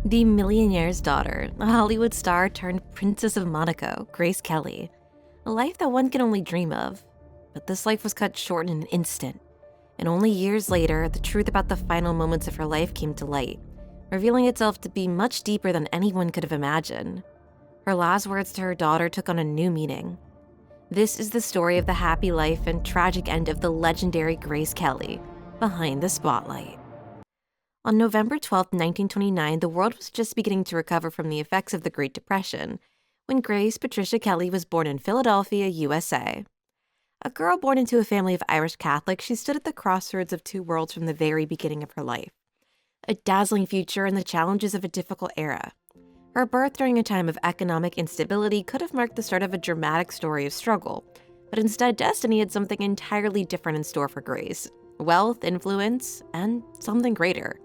The Millionaire's Daughter, a Hollywood star turned Princess of Monaco, Grace Kelly. A life that one can only dream of. But this life was cut short in an instant. And only years later, the truth about the final moments of her life came to light, revealing itself to be much deeper than anyone could have imagined. Her last words to her daughter took on a new meaning. This is the story of the happy life and tragic end of the legendary Grace Kelly, behind the spotlight. On November 12, 1929, the world was just beginning to recover from the effects of the Great Depression, when Grace Patricia Kelly was born in Philadelphia, USA. A girl born into a family of Irish Catholics, she stood at the crossroads of two worlds from the very beginning of her life. A dazzling future and the challenges of a difficult era. Her birth during a time of economic instability could have marked the start of a dramatic story of struggle, but instead destiny had something entirely different in store for Grace. Wealth, influence, and something greater.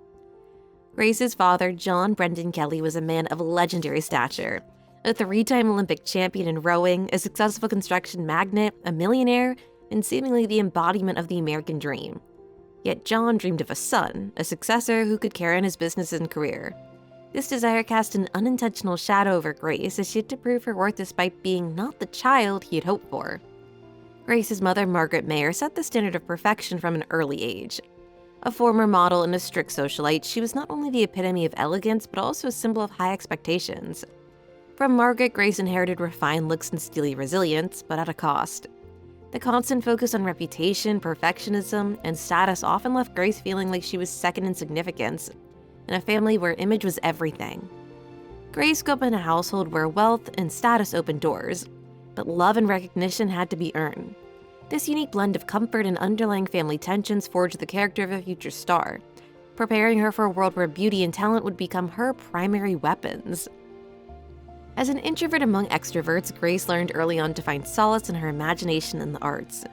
Grace's father, John Brendan Kelly, was a man of legendary stature. A three-time Olympic champion in rowing, a successful construction magnate, a millionaire, and seemingly the embodiment of the American dream. Yet John dreamed of a son, a successor who could carry on his business and career. This desire cast an unintentional shadow over Grace as she had to prove her worth despite being not the child he had hoped for. Grace's mother, Margaret Mayer, set the standard of perfection from an early age. A former model and a strict socialite, she was not only the epitome of elegance, but also a symbol of high expectations. From Margaret, Grace inherited refined looks and steely resilience, but at a cost. The constant focus on reputation, perfectionism, and status often left Grace feeling like she was second in significance, in a family where image was everything. Grace grew up in a household where wealth and status opened doors, but love and recognition had to be earned. This unique blend of comfort and underlying family tensions forged the character of a future star, preparing her for a world where beauty and talent would become her primary weapons. As an introvert among extroverts, Grace learned early on to find solace in her imagination and the arts.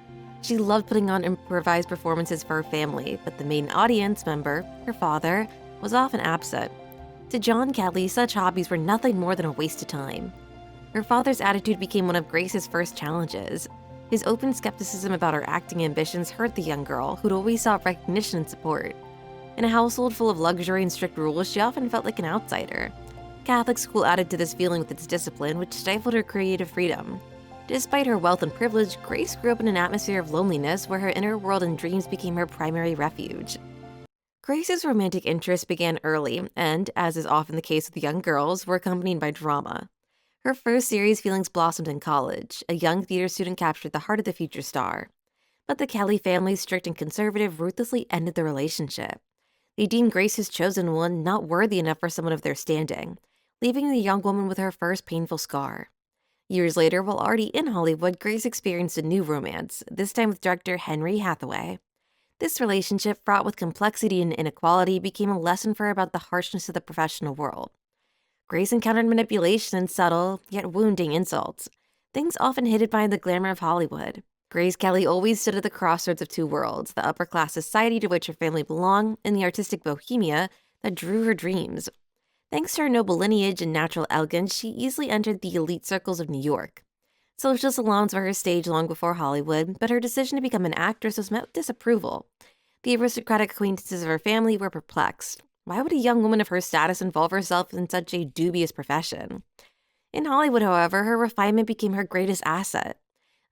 She loved putting on improvised performances for her family, but the main audience member, her father, was often absent. To John Kelly, such hobbies were nothing more than a waste of time. Her father's attitude became one of Grace's first challenges. His open skepticism about her acting ambitions hurt the young girl, who'd always sought recognition and support. In a household full of luxury and strict rules, she often felt like an outsider. Catholic school added to this feeling with its discipline, which stifled her creative freedom. Despite her wealth and privilege, Grace grew up in an atmosphere of loneliness where her inner world and dreams became her primary refuge. Grace's romantic interests began early and, as is often the case with young girls, were accompanied by drama. Her first serious feelings blossomed in college. A young theater student captured the heart of the future star. But the Kelly family, strict and conservative, ruthlessly ended the relationship. They deemed Grace's chosen one not worthy enough for someone of their standing, leaving the young woman with her first painful scar. Years later, while already in Hollywood, Grace experienced a new romance, this time with director Henry Hathaway. This relationship, fraught with complexity and inequality, became a lesson for her about the harshness of the professional world. Grace encountered manipulation and subtle, yet wounding insults, things often hidden behind the glamour of Hollywood. Grace Kelly always stood at the crossroads of two worlds, the upper-class society to which her family belonged and the artistic bohemia that drew her dreams. Thanks to her noble lineage and natural elegance, she easily entered the elite circles of New York. Social salons were her stage long before Hollywood, but her decision to become an actress was met with disapproval. The aristocratic acquaintances of her family were perplexed. Why would a young woman of her status involve herself in such a dubious profession? In Hollywood, however, her refinement became her greatest asset.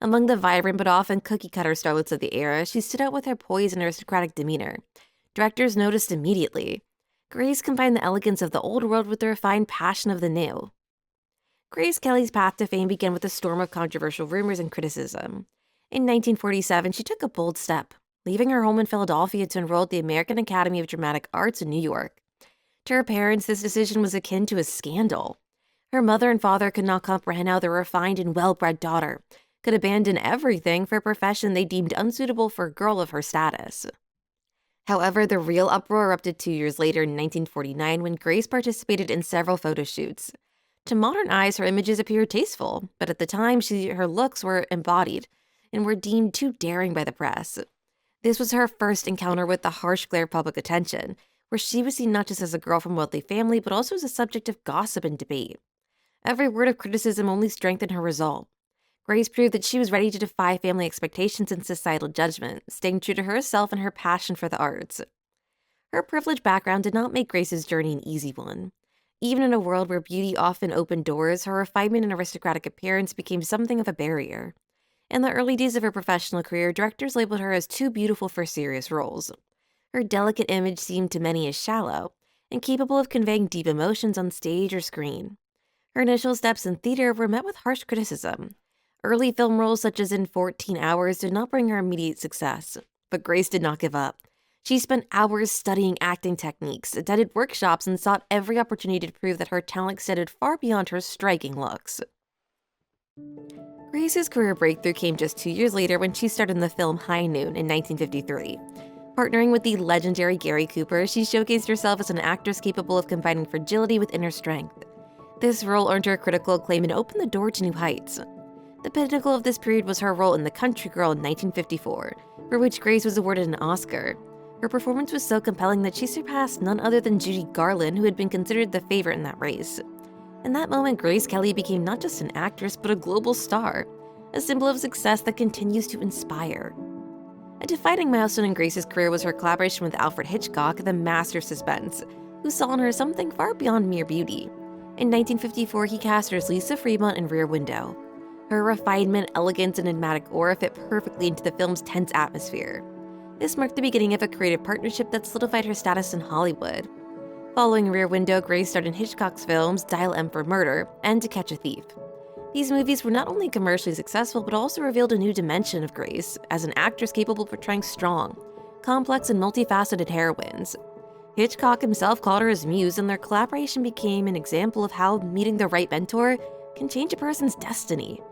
Among the vibrant but often cookie-cutter starlets of the era, she stood out with her poise and aristocratic demeanor. Directors noticed immediately. Grace combined the elegance of the old world with the refined passion of the new. Grace Kelly's path to fame began with a storm of controversial rumors and criticism. In 1947, she took a bold step, leaving her home in Philadelphia to enroll at the American Academy of Dramatic Arts in New York. To her parents, this decision was akin to a scandal. Her mother and father could not comprehend how their refined and well-bred daughter could abandon everything for a profession they deemed unsuitable for a girl of her status. However, the real uproar erupted 2 years later in 1949 when Grace participated in several photo shoots. To modern eyes, her images appeared tasteful, but at the time, her looks were embodied and were deemed too daring by the press. This was her first encounter with the harsh glare of public attention, where she was seen not just as a girl from a wealthy family, but also as a subject of gossip and debate. Every word of criticism only strengthened her resolve. Grace proved that she was ready to defy family expectations and societal judgment, staying true to herself and her passion for the arts. Her privileged background did not make Grace's journey an easy one. Even in a world where beauty often opened doors, her refinement and aristocratic appearance became something of a barrier. In the early days of her professional career, directors labeled her as too beautiful for serious roles. Her delicate image seemed to many as shallow, incapable of conveying deep emotions on stage or screen. Her initial steps in theater were met with harsh criticism. Early film roles, such as in 14 Hours, did not bring her immediate success. But Grace did not give up. She spent hours studying acting techniques, attended workshops, and sought every opportunity to prove that her talent extended far beyond her striking looks. Grace's career breakthrough came just 2 years later when she starred in the film High Noon in 1953. Partnering with the legendary Gary Cooper, she showcased herself as an actress capable of combining fragility with inner strength. This role earned her critical acclaim and opened the door to new heights. The pinnacle of this period was her role in The Country Girl in 1954, for which Grace was awarded an Oscar. Her performance was so compelling that she surpassed none other than Judy Garland, who had been considered the favorite in that race. In that moment, Grace Kelly became not just an actress, but a global star, a symbol of success that continues to inspire. A defining milestone in Grace's career was her collaboration with Alfred Hitchcock, the master of suspense, who saw in her something far beyond mere beauty. In 1954, he cast her as Lisa Fremont in Rear Window. Her refinement, elegance, and enigmatic aura fit perfectly into the film's tense atmosphere. This marked the beginning of a creative partnership that solidified her status in Hollywood. Following Rear Window, Grace starred in Hitchcock's films Dial M for Murder and To Catch a Thief. These movies were not only commercially successful, but also revealed a new dimension of Grace as an actress capable of portraying strong, complex, and multifaceted heroines. Hitchcock himself called her his muse, and their collaboration became an example of how meeting the right mentor can change a person's destiny.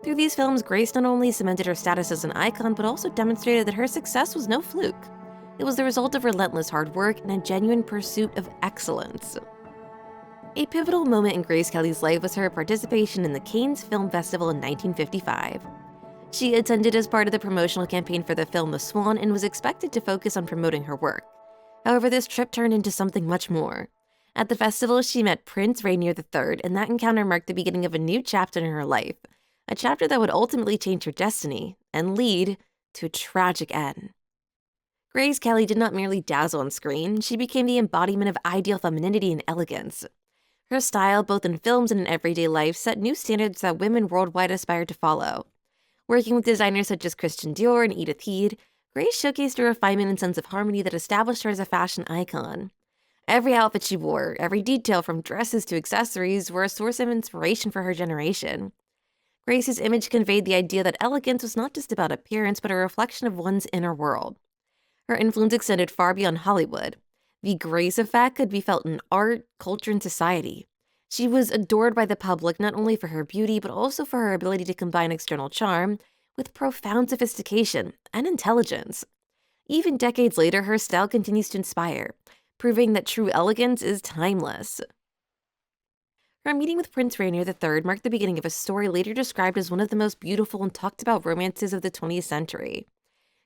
Through these films, Grace not only cemented her status as an icon, but also demonstrated that her success was no fluke. It was the result of relentless hard work and a genuine pursuit of excellence. A pivotal moment in Grace Kelly's life was her participation in the Cannes Film Festival in 1955. She attended as part of the promotional campaign for the film The Swan and was expected to focus on promoting her work. However, this trip turned into something much more. At the festival, she met Prince Rainier III, and that encounter marked the beginning of a new chapter in her life, a chapter that would ultimately change her destiny and lead to a tragic end. Grace Kelly did not merely dazzle on screen, she became the embodiment of ideal femininity and elegance. Her style, both in films and in everyday life, set new standards that women worldwide aspired to follow. Working with designers such as Christian Dior and Edith Head, Grace showcased a refinement and sense of harmony that established her as a fashion icon. Every outfit she wore, every detail from dresses to accessories, were a source of inspiration for her generation. Grace's image conveyed the idea that elegance was not just about appearance, but a reflection of one's inner world. Her influence extended far beyond Hollywood. The Grace effect could be felt in art, culture, and society. She was adored by the public not only for her beauty, but also for her ability to combine external charm with profound sophistication and intelligence. Even decades later, her style continues to inspire, proving that true elegance is timeless. Her meeting with Prince Rainier III marked the beginning of a story later described as one of the most beautiful and talked about romances of the 20th century.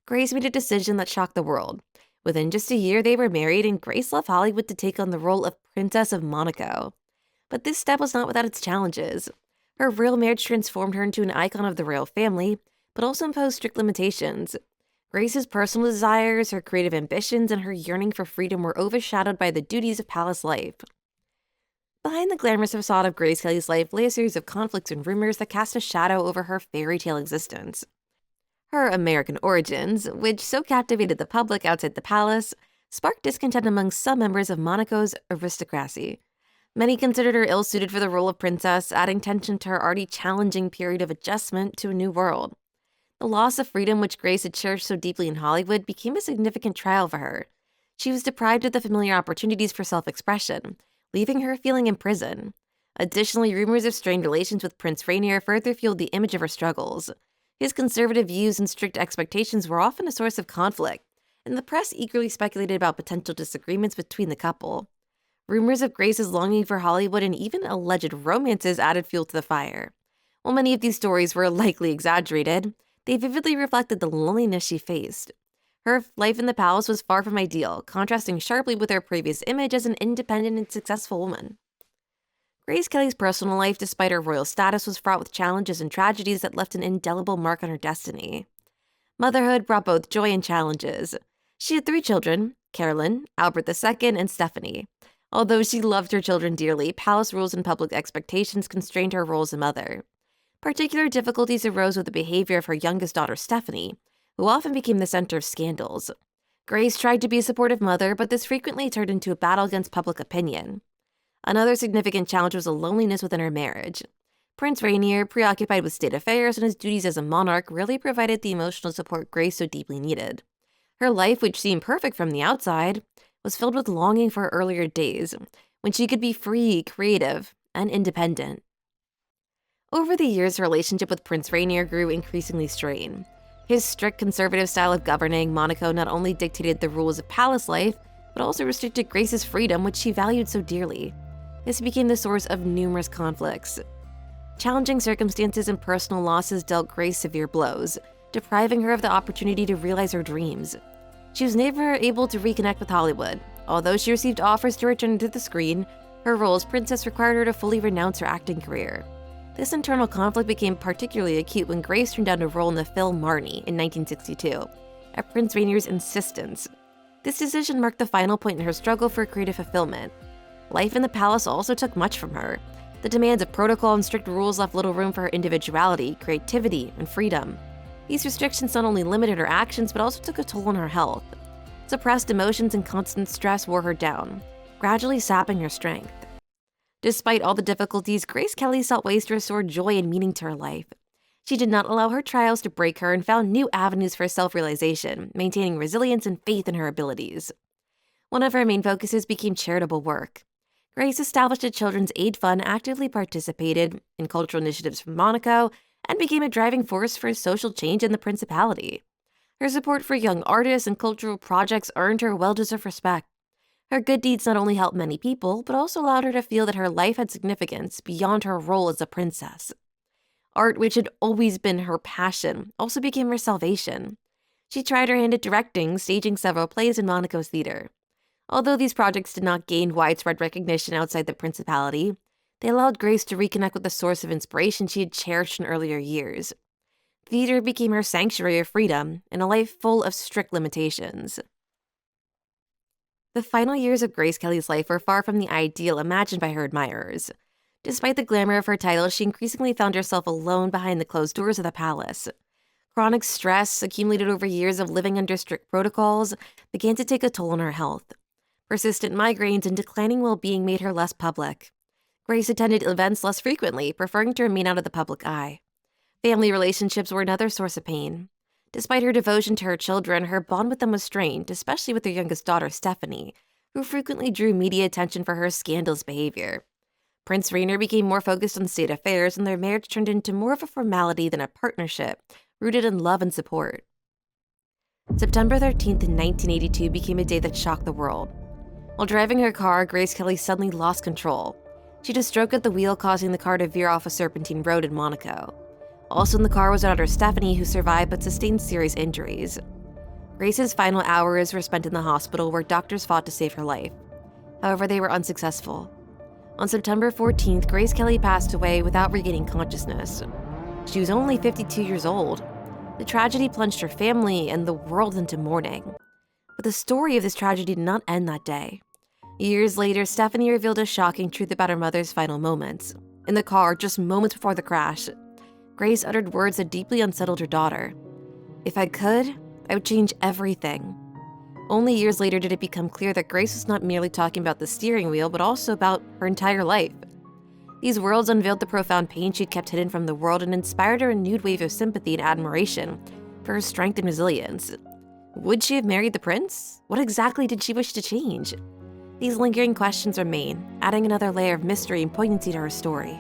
Grace made a decision that shocked the world. Within just a year, they were married, and Grace left Hollywood to take on the role of Princess of Monaco. But this step was not without its challenges. Her royal marriage transformed her into an icon of the royal family, but also imposed strict limitations. Grace's personal desires, her creative ambitions, and her yearning for freedom were overshadowed by the duties of palace life. Behind the glamorous facade of Grace Kelly's life lay a series of conflicts and rumors that cast a shadow over her fairy tale existence. Her American origins, which so captivated the public outside the palace, sparked discontent among some members of Monaco's aristocracy. Many considered her ill-suited for the role of princess, adding tension to her already challenging period of adjustment to a new world. The loss of freedom which Grace had cherished so deeply in Hollywood became a significant trial for her. She was deprived of the familiar opportunities for self-expression, leaving her feeling imprisoned. Additionally, rumors of strained relations with Prince Rainier further fueled the image of her struggles. His conservative views and strict expectations were often a source of conflict, and the press eagerly speculated about potential disagreements between the couple. Rumors of Grace's longing for Hollywood and even alleged romances added fuel to the fire. While many of these stories were likely exaggerated, they vividly reflected the loneliness she faced. Her life in the palace was far from ideal, contrasting sharply with her previous image as an independent and successful woman. Grace Kelly's personal life, despite her royal status, was fraught with challenges and tragedies that left an indelible mark on her destiny. Motherhood brought both joy and challenges. She had 3 children, Carolyn, Albert II, and Stephanie. Although she loved her children dearly, palace rules and public expectations constrained her role as a mother. Particular difficulties arose with the behavior of her youngest daughter, Stephanie, who often became the center of scandals. Grace tried to be a supportive mother, but this frequently turned into a battle against public opinion. Another significant challenge was a loneliness within her marriage. Prince Rainier, preoccupied with state affairs and his duties as a monarch, rarely provided the emotional support Grace so deeply needed. Her life, which seemed perfect from the outside, was filled with longing for her earlier days, when she could be free, creative, and independent. Over the years, her relationship with Prince Rainier grew increasingly strained. His strict conservative style of governing Monaco not only dictated the rules of palace life, but also restricted Grace's freedom, which she valued so dearly. This became the source of numerous conflicts. Challenging circumstances and personal losses dealt Grace severe blows, depriving her of the opportunity to realize her dreams. She was never able to reconnect with Hollywood. Although she received offers to return to the screen, her role as princess required her to fully renounce her acting career. This internal conflict became particularly acute when Grace turned down a role in the film Marnie in 1962, at Prince Rainier's insistence. This decision marked the final point in her struggle for creative fulfillment. Life in the palace also took much from her. The demands of protocol and strict rules left little room for her individuality, creativity, and freedom. These restrictions not only limited her actions, but also took a toll on her health. Suppressed emotions and constant stress wore her down, gradually sapping her strength. Despite all the difficulties, Grace Kelly sought ways to restore joy and meaning to her life. She did not allow her trials to break her and found new avenues for self-realization, maintaining resilience and faith in her abilities. One of her main focuses became charitable work. Grace established a children's aid fund, actively participated in cultural initiatives from Monaco, and became a driving force for social change in the principality. Her support for young artists and cultural projects earned her well-deserved respect. Her good deeds not only helped many people, but also allowed her to feel that her life had significance beyond her role as a princess. Art, which had always been her passion, also became her salvation. She tried her hand at directing, staging several plays in Monaco's theater. Although these projects did not gain widespread recognition outside the principality, they allowed Grace to reconnect with the source of inspiration she had cherished in earlier years. Theater became her sanctuary of freedom in a life full of strict limitations. The final years of Grace Kelly's life were far from the ideal imagined by her admirers. Despite the glamour of her title, she increasingly found herself alone behind the closed doors of the palace. Chronic stress, accumulated over years of living under strict protocols, began to take a toll on her health. Persistent migraines and declining well-being made her less public. Grace attended events less frequently, preferring to remain out of the public eye. Family relationships were another source of pain. Despite her devotion to her children, her bond with them was strained, especially with her youngest daughter, Stephanie, who frequently drew media attention for her scandalous behavior. Prince Rainier became more focused on state affairs, and their marriage turned into more of a formality than a partnership, rooted in love and support. September 13th in 1982 became a day that shocked the world. While driving her car, Grace Kelly suddenly lost control. She had a stroke at the wheel, causing the car to veer off a serpentine road in Monaco. Also in the car was her daughter Stephanie, who survived but sustained serious injuries. Grace's final hours were spent in the hospital, where doctors fought to save her life. However, they were unsuccessful. On September 14th, Grace Kelly passed away without regaining consciousness. She was only 52 years old. The tragedy plunged her family and the world into mourning. But the story of this tragedy did not end that day. Years later, Stephanie revealed a shocking truth about her mother's final moments. In the car, just moments before the crash, Grace uttered words that deeply unsettled her daughter. "If I could, I would change everything." Only years later did it become clear that Grace was not merely talking about the steering wheel, but also about her entire life. These words unveiled the profound pain she'd kept hidden from the world and inspired a renewed wave of sympathy and admiration for her strength and resilience. Would she have married the prince? What exactly did she wish to change? These lingering questions remain, adding another layer of mystery and poignancy to her story.